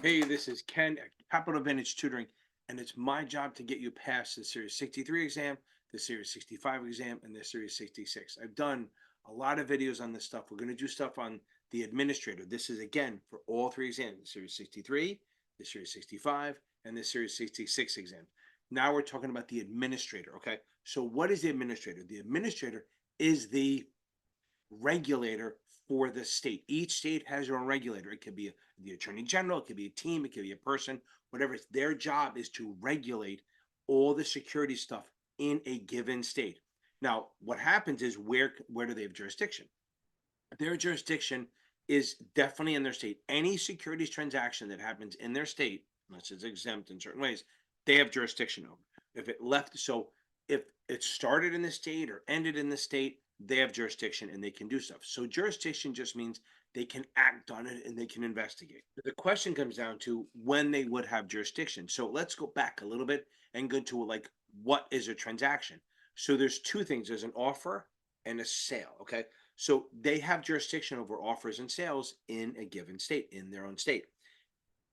Hey, this is Ken at Capital Advantage Tutoring, and it's my job to get you past the Series 63 exam, the Series 65 exam, and the Series 66. I've done a lot of videos on this stuff. We're going to do stuff on the administrator. This is again for all three exams: the Series 63, the Series 65, and the Series 66 exam. Now we're talking about the administrator. Okay, so what is the administrator? The administrator is the regulator for the state. Each state has their own regulator. It could be the attorney general, it could be a team, it could be a person, whatever. It's their job is to regulate all the security stuff in a given state. Now, what happens is where do they have jurisdiction? Their jurisdiction is definitely in their state. Any securities transaction that happens in their state, unless it's exempt in certain ways, they have jurisdiction over. If it left, so if it started in the state or ended in the state, they have jurisdiction and they can do stuff. So jurisdiction just means they can act on it and they can investigate. The question comes down to when they would have jurisdiction. So let's go back a little bit and go to like what is a transaction. So there's two things. There's an offer and a sale. Okay. So they have jurisdiction over offers and sales in a given state, in their own state.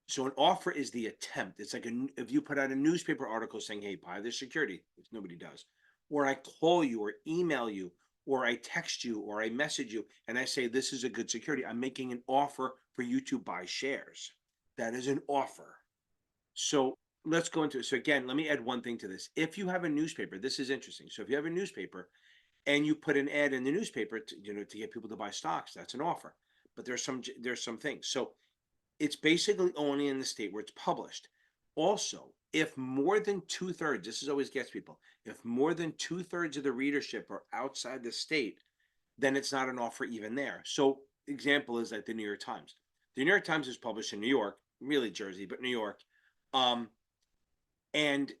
So an offer is the attempt. It's like if you put out a newspaper article saying, "Hey, buy this security," which nobody does, or I call you or email you or I text you or I message you and I say this is a good security. I'm making an offer for you to buy shares. That is an offer. So let's go into it. So again, let me add one thing to this. If you have a newspaper, this is interesting. So if you have a newspaper and you put an ad in the newspaper to get people to buy stocks, that's an offer. But there's some things. So it's basically only in the state where it's published. Also, if more than two-thirds, this is always gets people, if more than two-thirds of the readership are outside the state, then it's not an offer even there. So example is like the New York Times. The New York Times is published in New York, really Jersey, but New York. Um, and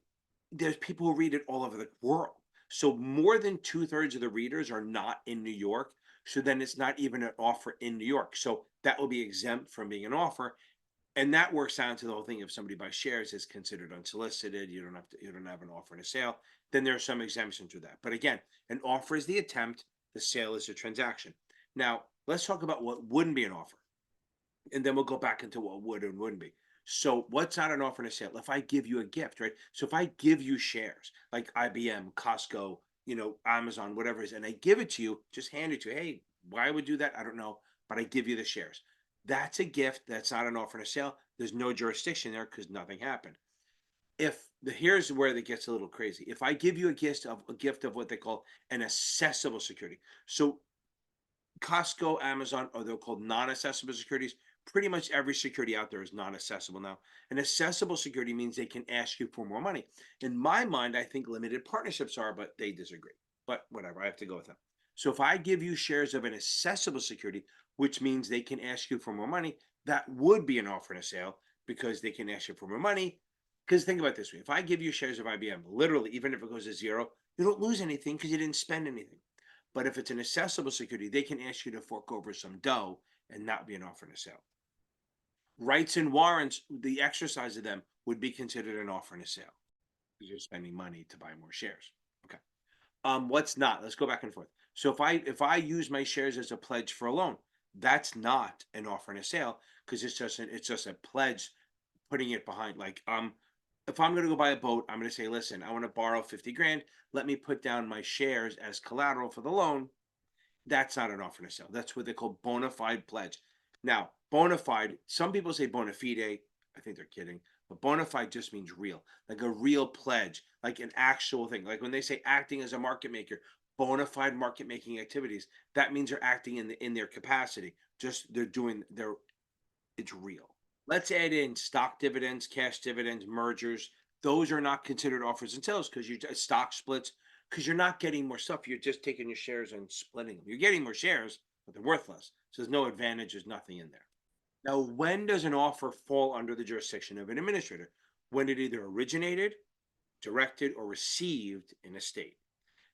there's people who read it all over the world. So more than two-thirds of the readers are not in New York. So then it's not even an offer in New York. So that will be exempt from being an offer. And that works down to the whole thing. If somebody buys shares, it's considered unsolicited. You don't have an offer and a sale. Then there are some exemptions to that. But again, an offer is the attempt, the sale is a transaction. Now, let's talk about what wouldn't be an offer. And then we'll go back into what would and wouldn't be. So what's not an offer and a sale? If I give you a gift, right? So if I give you shares like IBM, Costco, Amazon, whatever it is, and I give it to you, just hand it to you. Hey, why would do that? I don't know, but I give you the shares. That's a gift. That's not an offer and a sale. There's no jurisdiction there because nothing happened. Here's where it gets a little crazy. If I give you a gift of what they call an accessible security. So Costco, Amazon, or they're called non-accessible securities. Pretty much every security out there is non-accessible now. An accessible security means they can ask you for more money. In my mind, I think limited partnerships are, but they disagree. But whatever, I have to go with them. So if I give you shares of an accessible security, which means they can ask you for more money, that would be an offer and a sale because they can ask you for more money. Because think about it this way: if I give you shares of IBM, literally, even if it goes to zero, you don't lose anything because you didn't spend anything. But if it's an accessible security, they can ask you to fork over some dough and not be an offer and a sale. Rights and warrants, the exercise of them would be considered an offer and a sale because you're spending money to buy more shares. Okay. What's not? Let's go back and forth. So if I use my shares as a pledge for a loan, that's not an offer and a sale because it's just a pledge putting it behind. Like if I'm going to go buy a boat, I'm going to say, listen, I want to borrow 50 grand. Let me put down my shares as collateral for the loan. That's not an offer to sell. That's what they call bona fide pledge. Now, bona fide, some people say bona fide. I think they're kidding. But bona fide just means real, like a real pledge, like an actual thing. Like when they say acting as a market maker, bona fide market making activities, that means they're acting in their capacity. Just it's real. Let's add in stock dividends, cash dividends, mergers. Those are not considered offers and sales because you stock splits because you're not getting more stuff. You're just taking your shares and splitting them. You're getting more shares, but they're worthless. So there's no advantage. There's nothing in there. Now, when does an offer fall under the jurisdiction of an administrator? When it either originated, directed, or received in a state.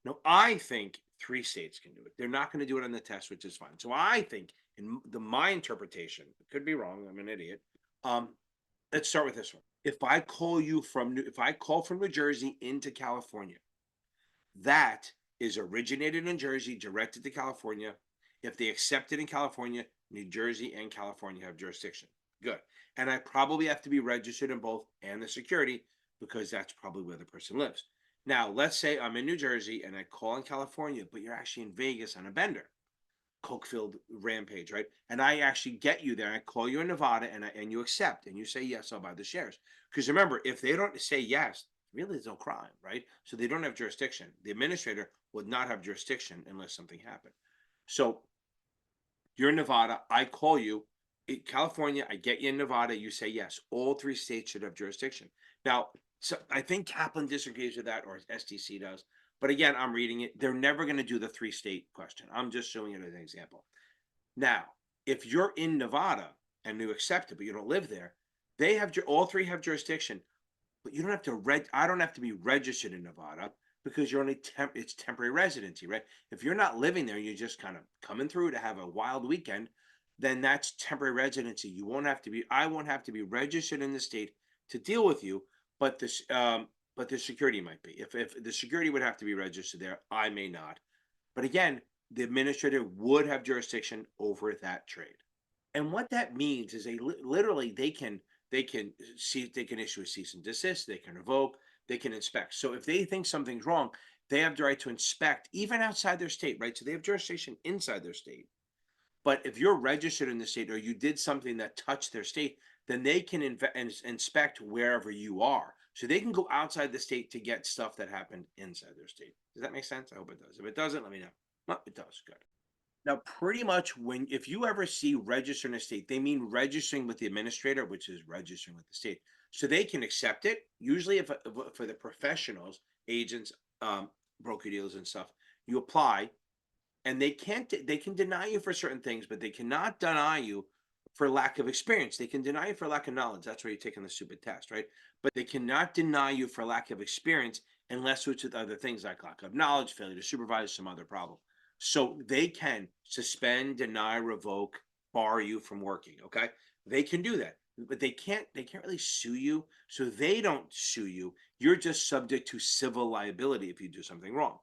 Now, I think three states can do it. They're not going to do it on the test, which is fine. So I think, in my interpretation, could be wrong. I'm an idiot. Um, let's start with this one. If I call from New Jersey into California, that is originated in Jersey, directed to California. If they accept it in California, New Jersey and California have jurisdiction Good. And I probably have to be registered in both and the security because that's probably where the person lives. Now, let's say I'm in New Jersey and I call in California, but you're actually in Vegas on a bender, coke-filled rampage, right? And I actually get you there. I call you in Nevada and you accept and you say, yes, I'll buy the shares. Because remember, if they don't say yes, really there's no crime, right? So they don't have jurisdiction. The administrator would not have jurisdiction unless something happened. So you're in Nevada, I call you in California, I get you in Nevada, you say yes. All three states should have jurisdiction. Now, so I think Kaplan disagrees with that, or STC does. But again, I'm reading it. They're never going to do the three-state question. I'm just showing it as an example. Now, if you're in Nevada and you accept it, but you don't live there, they have all three have jurisdiction, but you don't have to I don't have to be registered in Nevada because you're only it's temporary residency, right? If you're not living there, you're just kind of coming through to have a wild weekend, then that's temporary residency. You won't have to be, I won't have to be registered in the state to deal with you, but the security might be. If the security would have to be registered there, I may not. But again, the administrator would have jurisdiction over that trade. And what that means is literally they can issue a cease and desist, they can revoke, they can inspect. So if they think something's wrong, they have the right to inspect even outside their state, right? So they have jurisdiction inside their state. But if you're registered in the state or you did something that touched their state, then they can inspect wherever you are. So they can go outside the state to get stuff that happened inside their state. Does that make sense? I hope it does. If it doesn't, let me know. No, it does. Good. Now, pretty much if you ever see register in a state, they mean registering with the administrator, which is registering with the state. So they can accept it. Usually if for the professionals, agents, broker dealers and stuff, you apply and they can deny you for certain things, but they cannot deny you for lack of experience. They can deny you for lack of knowledge. That's why you're taking the stupid test, right? But they cannot deny you for lack of experience unless it's with other things like lack of knowledge, failure to supervise, some other problem. So they can suspend, deny, revoke, bar you from working. Okay, they can do that, but they can't really sue you. So they don't sue you. You're just subject to civil liability if you do something wrong.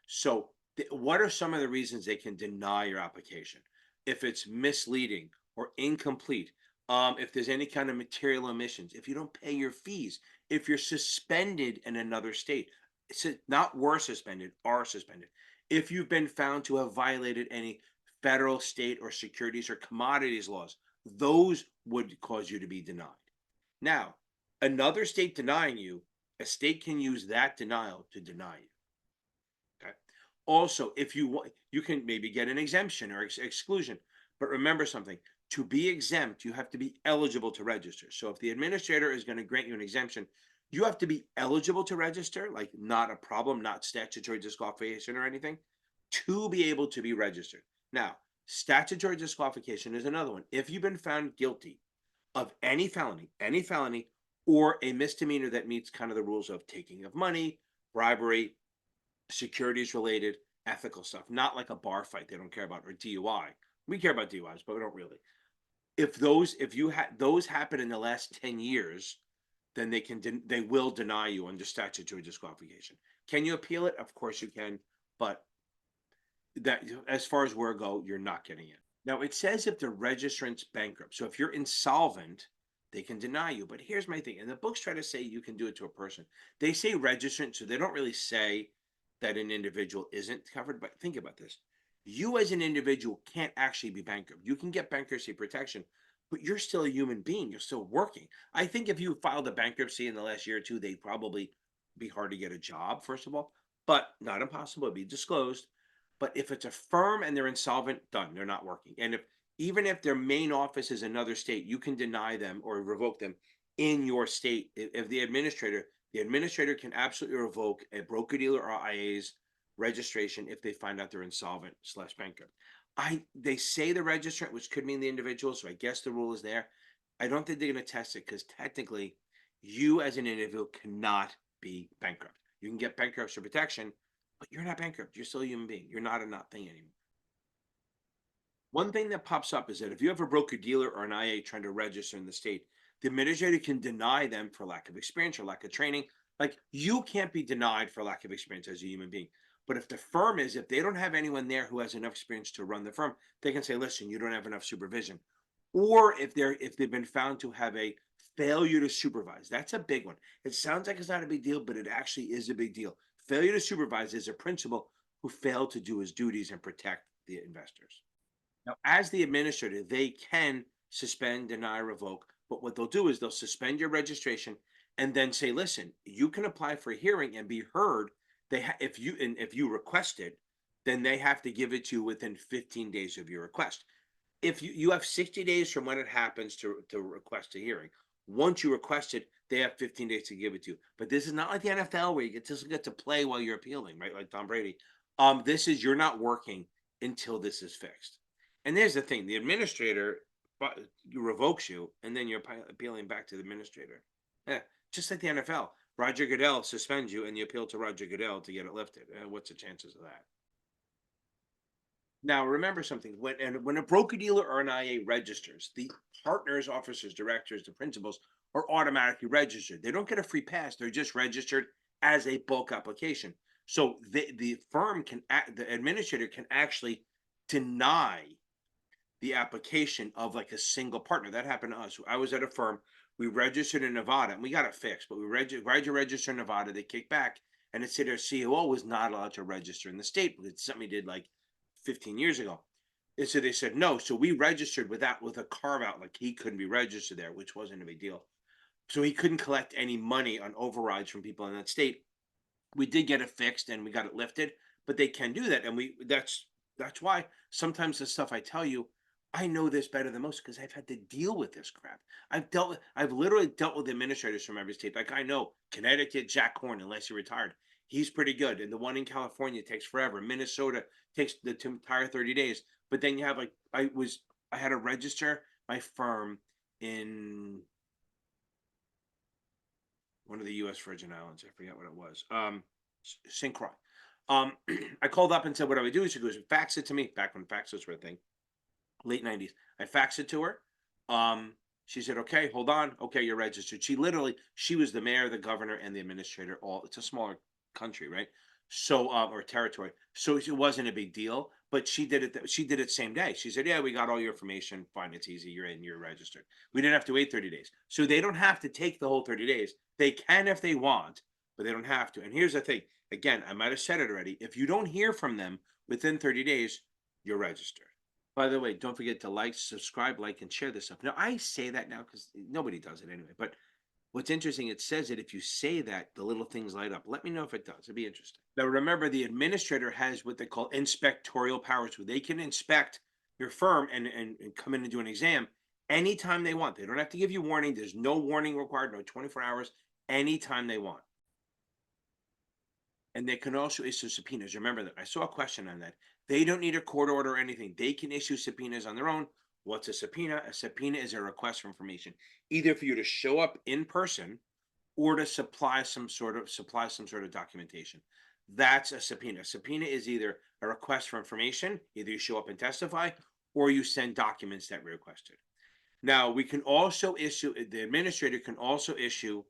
So what are some of the reasons they can deny your application? If it's misleading or incomplete, if there's any kind of material omissions, if you don't pay your fees, if you're suspended in another state, it's not were suspended, are suspended. If you've been found to have violated any federal, state, or securities or commodities laws, those would cause you to be denied. Now, another state denying you, a state can use that denial to deny you. Okay. Also, if you want, you can maybe get an exemption or exclusion. But remember something, to be exempt, you have to be eligible to register. So if the administrator is going to grant you an exemption, you have to be eligible to register, like not a problem, not statutory disqualification or anything, to be able to be registered. Now, statutory disqualification is another one. If you've been found guilty of any felony, or a misdemeanor that meets kind of the rules of taking of money, bribery, securities related, ethical stuff, not like a bar fight they don't care about, or DUI. We care about DUIs, but we don't really. If you had those happen in the last 10 years, then they will deny you under statutory disqualification. Can you appeal it? Of course you can, but that as far as where go, you're not getting it. Now it says if the registrant's bankrupt. So if you're insolvent, they can deny you. But here's my thing, and the books try to say you can do it to a person. They say registrant, so they don't really say that an individual isn't covered. But think about this. You as an individual can't actually be bankrupt. You can get bankruptcy protection, but you're still a human being. You're still working. I think if you filed a bankruptcy in the last year or two, they'd probably be hard to get a job, first of all, but not impossible. It'd be disclosed. But if it's a firm and they're insolvent, done, they're not working. And even if their main office is another state, you can deny them or revoke them in your state. If the administrator can absolutely revoke a broker dealer or IA's registration if they find out they're insolvent / bankrupt. They say the registrant, which could mean the individual, so I guess the rule is there. I don't think they're going to test it because technically you as an individual cannot be bankrupt. You can get bankruptcy protection, but you're not bankrupt. You're still a human being. You're not a not thing anymore. One thing that pops up is that if you have a broker dealer or an IA trying to register in the state, the administrator can deny them for lack of experience or lack of training. Like you can't be denied for lack of experience as a human being. But if the firm if they don't have anyone there who has enough experience to run the firm, they can say, listen, you don't have enough supervision. or if they've been found to have a failure to supervise. That's a big one. It sounds like it's not a big deal, but it actually is a big deal. Failure to supervise is a principal who failed to do his duties and protect the investors. Now, as the administrator, they can suspend, deny, revoke, but what they'll do is they'll suspend your registration and then say, listen, you can apply for a hearing and be heard. If you request it, then they have to give it to you within 15 days of your request. If you have 60 days from when it happens to request a hearing. Once you request it, they have 15 days to give it to you. But this is not like the NFL where you get to play while you're appealing, right? Like Tom Brady. This is you're not working until this is fixed. And there's the thing: the administrator revokes you, and then you're appealing back to the administrator. Yeah, just like the NFL. Roger Goodell suspends you, and you appeal to Roger Goodell to get it lifted. What's the chances of that? Now, remember something: when a broker dealer or an IA registers, the partners, officers, directors, the principals are automatically registered. They don't get a free pass; they're just registered as a bulk application. So the firm the administrator can actually deny the application of like a single partner. That happened to us. I was at a firm. We registered in Nevada and we got it fixed, but tried to register in Nevada. They kicked back and it said our COO was not allowed to register in the state, but it's something we did like 15 years ago. And so they said no. So we registered with a carve out, like he couldn't be registered there, which wasn't a big deal. So he couldn't collect any money on overrides from people in that state. We did get it fixed and we got it lifted, but they can do that. And that's why sometimes the stuff I tell you, I know this better than most because I've had to deal with this crap. I've literally dealt with administrators from every state. Like I know Connecticut, Jack Horn, unless you're retired, he's pretty good. And the one in California takes forever. Minnesota takes the entire 30 days. But then you have like I had to register my firm in one of the U.S. Virgin Islands. I forget what it was. St. Croix. I called up and said, "What do I do?" She goes, "Fax it to me." Back when faxes were a thing, late '90s. I faxed it to her. She said, "Okay, hold on. Okay, you're registered." She was the mayor, the governor, and the administrator. All it's a smaller country, right? So, or territory. So it wasn't a big deal. But she did it. She did it same day. She said, "Yeah, we got all your information. Fine, it's easy. You're in. You're registered." We didn't have to wait 30 days. So they don't have to take the whole 30 days. They can if they want, but they don't have to. And here's the thing: again, I might have said it already. If you don't hear from them within 30 days, you're registered. By the way, don't forget to like, subscribe, like, and share this stuff. Now, I say that now because nobody does it anyway. But what's interesting, it says that if you say that, the little things light up. Let me know if it does. It'd be interesting. Now, remember, the administrator has what they call inspectorial powers, where they can inspect your firm and come in and do an exam anytime they want. They don't have to give you warning. There's no warning required, no 24 hours, anytime they want. And they can also issue subpoenas. Remember that. I saw a question on that. They don't need a court order or anything. They can issue subpoenas on their own. What's a subpoena? A subpoena is a request for information, either for you to show up in person or to supply some sort of documentation. That's a subpoena. A subpoena is either a request for information, either you show up and testify, or you send documents that were requested. Now, we can also issue, the administrator can also issue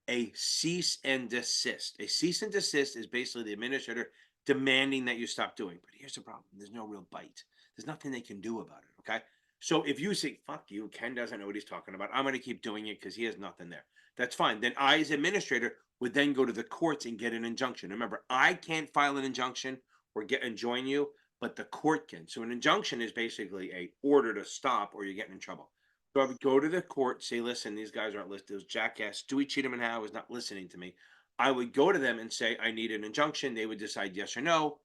a cease and desist. A cease and desist is basically the administrator demanding that you stop doing. But here's the problem: there's no real bite. There's nothing they can do about it. Okay. So if you say, "Fuck you, Ken doesn't know what he's talking about. I'm going to keep doing it because he has nothing there." That's fine. Then I, as administrator, would then go to the courts and get an injunction. Remember, I can't file an injunction or get and join you, but the court can. So an injunction is basically a order to stop or you're getting in trouble. So I would go to the court, say, "Listen, these guys aren't listed. Those jackass Stewie Cheatham and Howe is not listening to me." I would go to them and say, "I need an injunction." They would decide yes or no,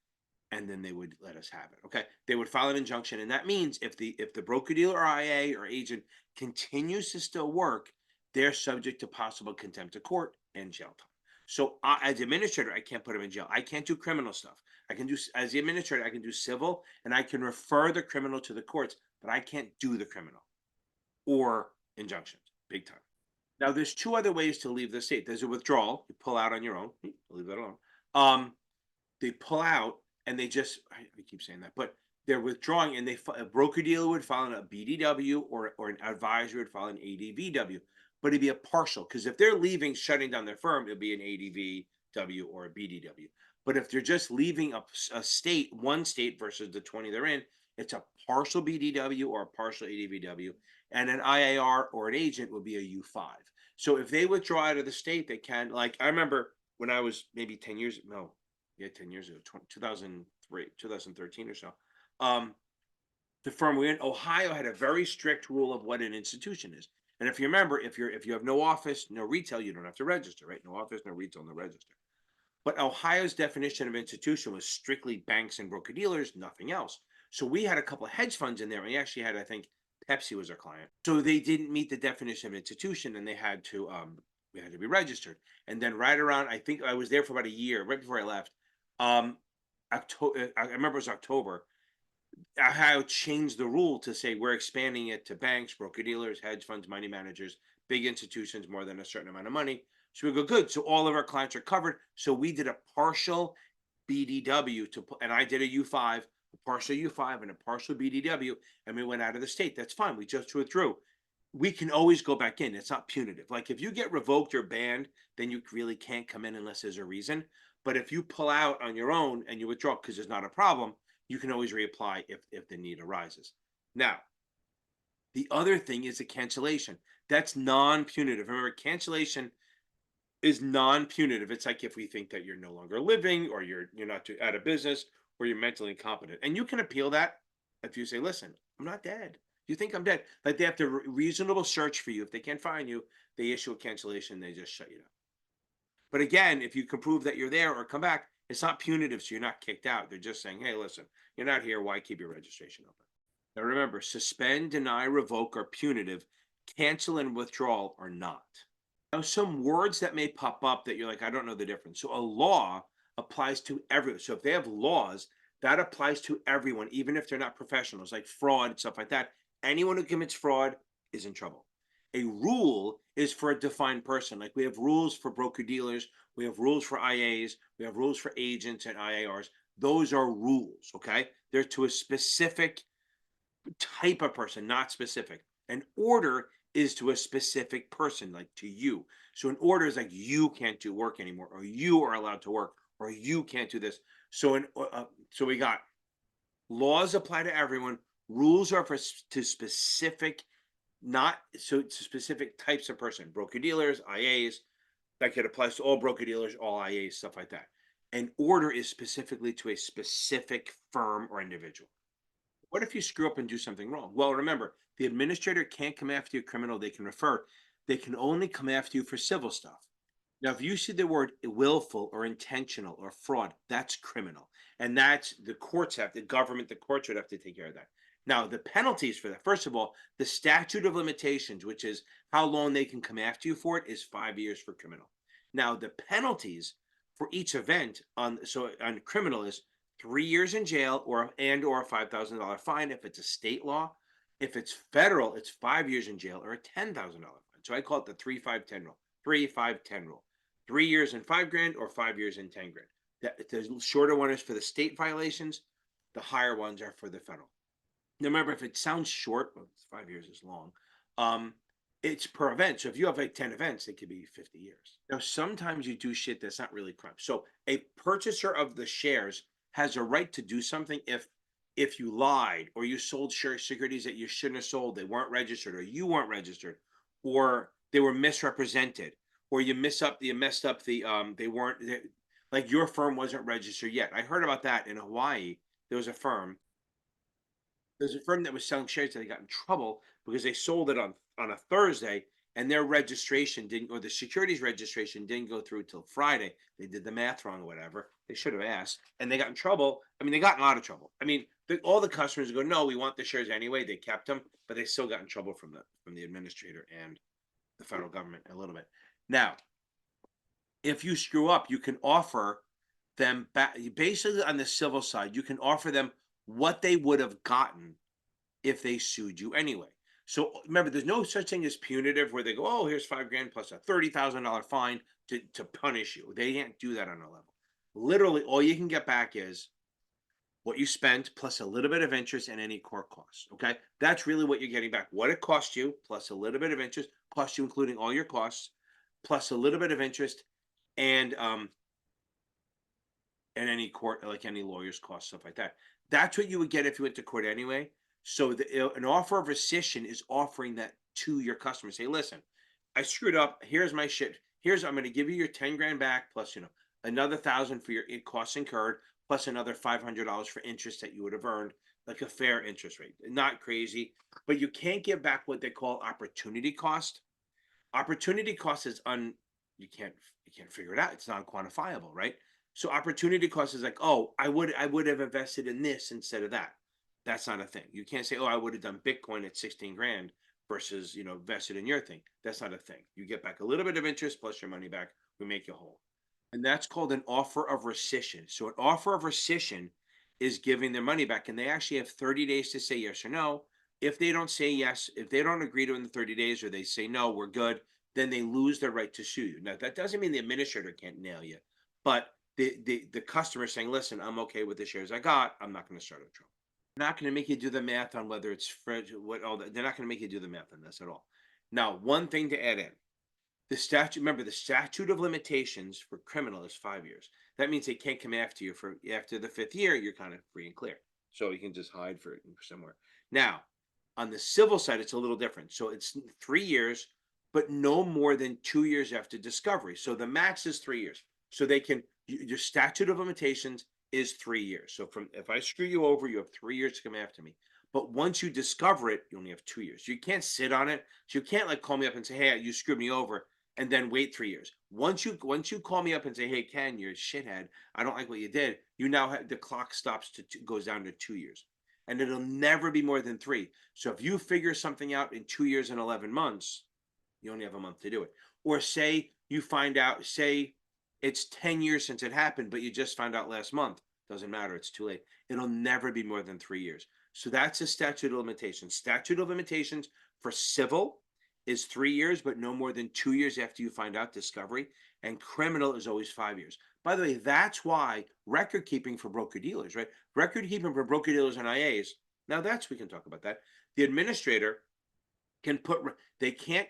and then they would let us have it. Okay. They would file an injunction. And that means if the broker dealer or IA or agent continues to still work, they're subject to possible contempt of court and jail time. So as administrator, I can't put them in jail. I can't do criminal stuff. I can do, as the administrator, I can do civil and I can refer the criminal to the courts, but I can't do the criminal or injunctions. Big time. Now, there's two other ways to leave the state. There's a withdrawal. You pull out on your own. Leave that alone. They pull out and I keep saying that, but they're withdrawing and a broker dealer would file a BDW or an advisor would file an ADVW, but it'd be a partial because if they're leaving, shutting down their firm, it'll be an ADVW or a BDW. But if they're just leaving a state, one state versus the 20 they're in, It's a partial BDW or a partial ADVW, and an IAR or an agent would be a U5. So if they withdraw out of the state, they can. Like I remember when I was maybe 10 years, no, yeah, 10 years ago, 2003, 2013 or so. The firm we in Ohio had a very strict rule of what an institution is. And if you remember, if you have no office, no retail, you don't have to register, right? No office, no retail, no register. But Ohio's definition of institution was strictly banks and broker dealers, nothing else. So we had a couple of hedge funds in there. We actually had, I think, Pepsi was our client. So they didn't meet the definition of institution, and they had to be registered. And then right around, I think I was there for about a year, right before I left. October, I remember it was October. Ohio changed the rule to say we're expanding it to banks, broker dealers, hedge funds, money managers, big institutions, more than a certain amount of money. So we go, good. So all of our clients are covered. So we did a partial BDW and I did a U5, a partial U5 and a partial BDW, and we went out of the state. That's fine. We just withdrew. We can always go back in. It's not punitive. Like if you get revoked or banned, then you really can't come in unless there's a reason. But if you pull out on your own and you withdraw because there's not a problem, you can always reapply if the need arises. Now, the other thing is a cancellation. That's non-punitive. Remember, cancellation is non-punitive. It's like if we think that you're no longer living or you're not out of business or you're mentally incompetent. And you can appeal that if you say, listen, I'm not dead. You think I'm dead. Like they have to reasonable search for you. If they can't find you, they issue a cancellation, they just shut you down. But again, if you can prove that you're there or come back, it's not punitive, so you're not kicked out. They're just saying, hey, listen, you're not here. Why keep your registration open? Now remember, suspend, deny, revoke are punitive. Cancel and withdrawal are not. Now, some words that may pop up that you're like, I don't know the difference. So a law applies to everyone. So if they have laws, that applies to everyone, even if they're not professionals, like fraud, stuff like that. Anyone who commits fraud is in trouble. A rule is for a defined person. Like we have rules for broker dealers, we have rules for IAs, we have rules for agents and IARs. Those are rules, okay? They're to a specific type of person, not specific. An order is to a specific person, like to you. So an order is like you can't do work anymore, or you are allowed to work, or you can't do this. So so we got laws apply to everyone. Rules are to specific, not so to specific types of person. Broker dealers, IAs, that could apply to all broker dealers, all IAs, stuff like that. An order is specifically to a specific firm or individual. What if you screw up and do something wrong? Well, remember, the administrator can't come after you criminal. They can refer. They can only come after you for civil stuff. Now, if you see the word willful or intentional or fraud, that's criminal. And that's the courts have, the government, the courts would have to take care of that. Now, the penalties for that, first of all, the statute of limitations, which is how long they can come after you for it, is 5 years for criminal. Now, the penalties for each event on criminal is 3 years in jail or a $5,000 fine if it's a state law. If it's federal, it's 5 years in jail or a $10,000 fine. So I call it the 3-5-10 rule. 3-5-10 rule. 3 years and $5,000 or 5 years and $10,000. The shorter one is for the state violations. The higher ones are for the federal. Now remember, if it sounds short, well, 5 years is long. It's per event. So if you have like 10 events, it could be 50 years. Now, sometimes you do shit that's not really crime. So a purchaser of the shares has a right to do something if you lied or you sold securities that you shouldn't have sold, they weren't registered, or you weren't registered, or they were misrepresented, or you messed up the like your firm wasn't registered yet. I heard about that in Hawaii. There's a firm that was selling shares that they got in trouble because they sold it on a Thursday and their registration didn't, or the securities registration didn't go through till Friday. They did the math wrong or whatever. They should have asked, and they got in trouble. I mean, they got in a lot of trouble. I mean, all the customers go, no, we want the shares anyway. They kept them, but they still got in trouble from the administrator and the federal government a little bit. Now, if you screw up, you can offer them back. Basically, on the civil side, you can offer them what they would have gotten if they sued you anyway. So remember, there's no such thing as punitive where they go, oh, here's $5,000 plus a $30,000 fine to punish you. They can't do that on a level. Literally, all you can get back is what you spent plus a little bit of interest and any court costs. Okay, that's really what you're getting back. What it cost you plus a little bit of interest, plus you including all your costs, plus a little bit of interest, and any court, like any lawyer's costs, stuff like that. That's what you would get if you went to court anyway. So an offer of rescission is offering that to your customer. Say, listen, I screwed up. Here's my shit. I'm going to give you your 10 grand back plus, another thousand for your costs incurred, plus another $500 for interest that you would have earned, like a fair interest rate. Not crazy, but you can't give back what they call opportunity cost. Opportunity cost is you can't figure it out. It's not quantifiable, right? So opportunity cost is like, oh, I would have invested in this instead of that. That's not a thing. You can't say, oh, I would have done Bitcoin at 16 grand versus, vested in your thing. That's not a thing. You get back a little bit of interest plus your money back. We make you whole. And that's called an offer of rescission. So an offer of rescission is giving their money back, and they actually have 30 days to say yes or no. If they don't say yes, if they don't agree to it in the 30 days, or they say no, we're good, then they lose their right to sue you. Now, that doesn't mean the administrator can't nail you, but the customer saying, listen, I'm okay with the shares I got. I'm not going to start a trouble. They're not going to make you do the math on whether it's what all that. They're not going to make you do the math on this at all. Now, one thing to add in. Remember, the statute of limitations for criminal is 5 years. That means they can't come after you for after the 5th year, you're kind of free and clear. So you can just hide for it somewhere. Now, on the civil side, it's a little different. So it's 3 years, but no more than 2 years after discovery. So the max is 3 years. So your statute of limitations is 3 years. So if I screw you over, you have 3 years to come after me. But once you discover it, you only have 2 years. You can't sit on it. So you can't like call me up and say, hey, you screwed me over, and then wait 3 years. Once you call me up and say, hey, Ken, you're a shithead, I don't like what you did, you now have the clock stops goes down to 2 years. And it'll never be more than 3. So if you figure something out in 2 years and 11 months, you only have a month to do it. Or say you find out, say it's 10 years since it happened, but you just found out last month. Doesn't matter, it's too late. It'll never be more than 3 years. So that's a statute of limitations. Statute of limitations for civil is 3 years, but no more than 2 years after you find out discovery. And criminal is always 5 years. By the way, that's why record keeping for broker dealers, right? Record keeping for broker dealers and IAs. Now we can talk about that. The administrator can they can't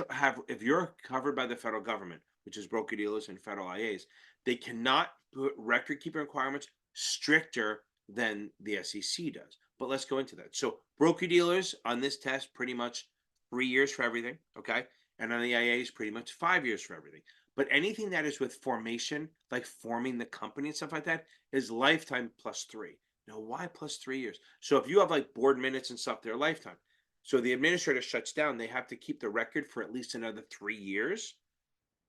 have, if you're covered by the federal government, which is broker dealers and federal IAs, they cannot put record keeping requirements stricter than the SEC does. But let's go into that. So broker dealers on this test, pretty much 3 years for everything, okay? And on the IAs, pretty much 5 years for everything. But anything that is with formation, like forming the company and stuff like that, is lifetime plus 3. Now, why plus 3 years? So if you have like board minutes and stuff, they're lifetime. So the administrator shuts down. They have to keep the record for at least another 3 years,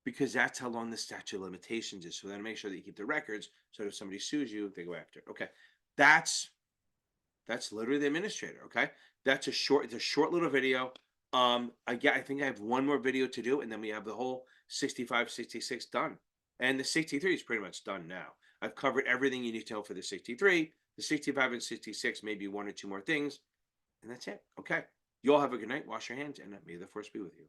because that's how long the statute of limitations is. So then make sure that you keep the records, so that if somebody sues you, they go after it. Okay, that's literally the administrator. Okay, it's a short little video. I think I have one more video to do, and then we have the whole 65, 66 done. And the 63 is pretty much done now. I've covered everything you need to know for the 63, the 65 and 66, maybe one or two more things, and that's it. Okay. You all have a good night. Wash your hands, and may the force be with you.